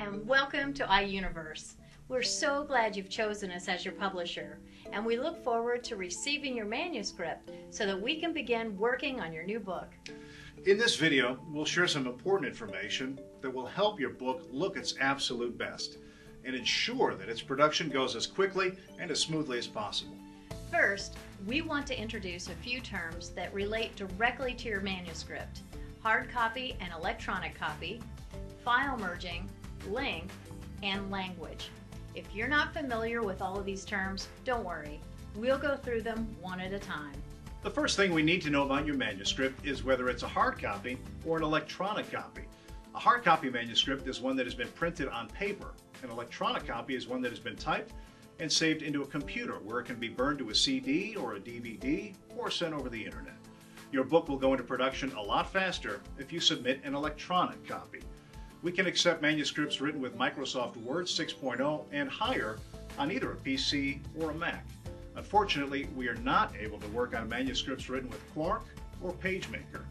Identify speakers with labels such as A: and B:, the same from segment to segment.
A: and welcome to iUniverse. We're so glad you've chosen us as your publisher, and we look forward to receiving your manuscript so that we can begin working on your new book.
B: In this video, we'll share some important information that will help your book look its absolute best and ensure that its production goes as quickly and as smoothly as possible.
A: First, we want to introduce a few terms that relate directly to your manuscript: hard copy and electronic copy, file merging, length, and language. If you're not familiar with all of these terms, don't worry. We'll go through them one at a time.
B: The first thing we need to know about your manuscript is whether it's a hard copy or an electronic copy. A hard copy manuscript is one that has been printed on paper. An electronic copy is one that has been typed and saved into a computer where it can be burned to a CD or a DVD or sent over the internet. Your book will go into production a lot faster if you submit an electronic copy. We can accept manuscripts written with Microsoft Word 6.0 and higher on either a PC or a Mac. Unfortunately, we are not able to work on manuscripts written with Quark or PageMaker.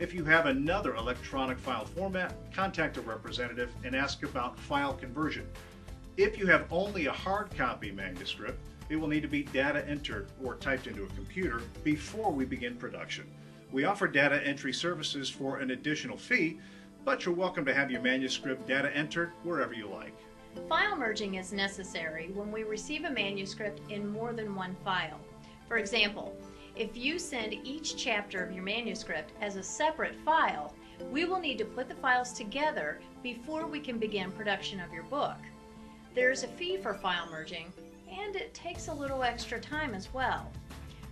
B: If you have another electronic file format, contact a representative and ask about file conversion. If you have only a hard copy manuscript, it will need to be data entered or typed into a computer before we begin production. We offer data entry services for an additional fee, but you're welcome to have your manuscript data entered wherever you like.
A: File merging is necessary when we receive a manuscript in more than one file. For example, if you send each chapter of your manuscript as a separate file, we will need to put the files together before we can begin production of your book. There's a fee for file merging, and it takes a little extra time as well.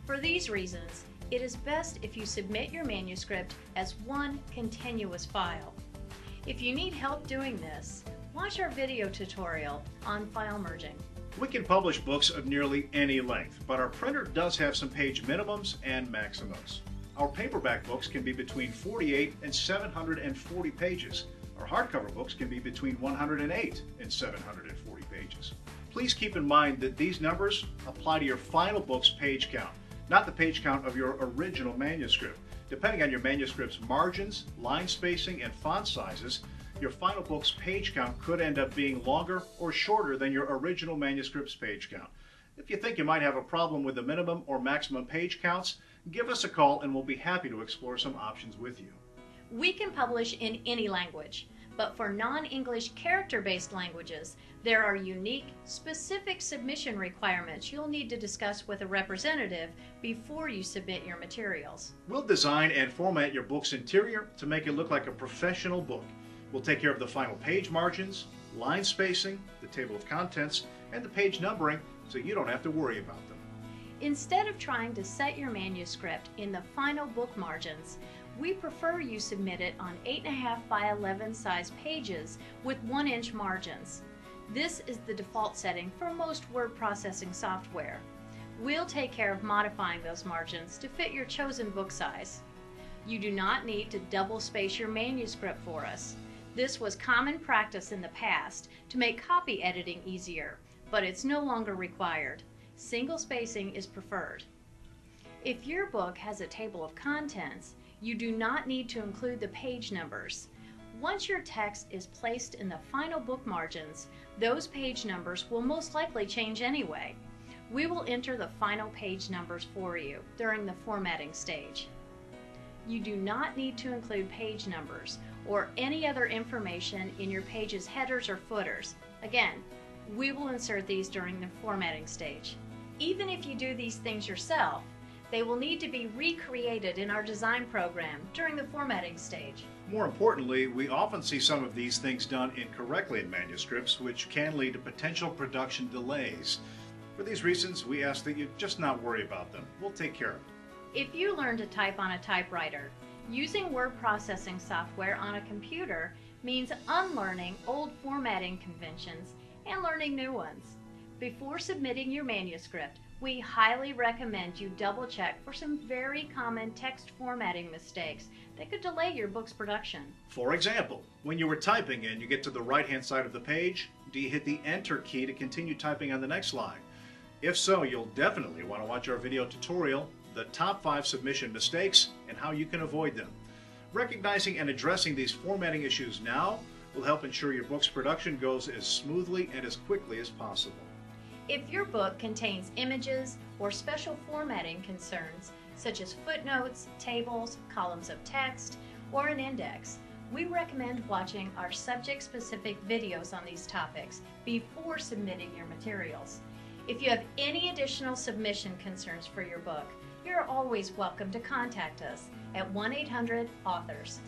A: For these reasons, it is best if you submit your manuscript as one continuous file. If you need help doing this, watch our video tutorial on file merging.
B: We can publish books of nearly any length, but our printer does have some page minimums and maximums. Our paperback books can be between 48 and 740 pages. Our hardcover books can be between 108 and 740 pages. Please keep in mind that these numbers apply to your final book's page count, not the page count of your original manuscript. Depending on your manuscript's margins, line spacing, and font sizes, your final book's page count could end up being longer or shorter than your original manuscript's page count. If you think you might have a problem with the minimum or maximum page counts, give us a call and we'll be happy to explore some options with you.
A: We can publish in any language, but for non-English character-based languages, there are unique, specific submission requirements you'll need to discuss with a representative before you submit your materials.
B: We'll design and format your book's interior to make it look like a professional book. We'll take care of the final page margins, line spacing, the table of contents, and the page numbering so you don't have to worry about them.
A: Instead of trying to set your manuscript in the final book margins, we prefer you submit it on 8.5 by 11 size pages with 1-inch margins. This is the default setting for most word processing software. We'll take care of modifying those margins to fit your chosen book size. You do not need to double space your manuscript for us. This was common practice in the past to make copy editing easier, but it's no longer required. Single spacing is preferred. If your book has a table of contents, you do not need to include the page numbers. Once your text is placed in the final book margins, those page numbers will most likely change anyway. We will enter the final page numbers for you during the formatting stage. You do not need to include page numbers or any other information in your page's headers or footers. Again, we will insert these during the formatting stage. Even if you do these things yourself, they will need to be recreated in our design program during the formatting stage.
B: More importantly, we often see some of these things done incorrectly in manuscripts, which can lead to potential production delays. For these reasons, we ask that you just not worry about them. We'll take care of it.
A: If you learn to type on a typewriter, using word processing software on a computer means unlearning old formatting conventions and learning new ones. Before submitting your manuscript, we highly recommend you double check for some very common text formatting mistakes that could delay your book's production.
B: For example, when you were typing and you get to the right-hand side of the page, do you hit the Enter key to continue typing on the next line? If so, you'll definitely want to watch our video tutorial, the top 5 submission mistakes and how you can avoid them. Recognizing and addressing these formatting issues now will help ensure your book's production goes as smoothly and as quickly as possible.
A: If your book contains images or special formatting concerns, such as footnotes, tables, columns of text, or an index, we recommend watching our subject-specific videos on these topics before submitting your materials. If you have any additional submission concerns for your book, you're always welcome to contact us at 1-800-AUTHORS.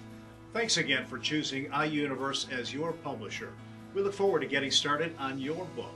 B: Thanks again for choosing iUniverse as your publisher. We look forward to getting started on your book.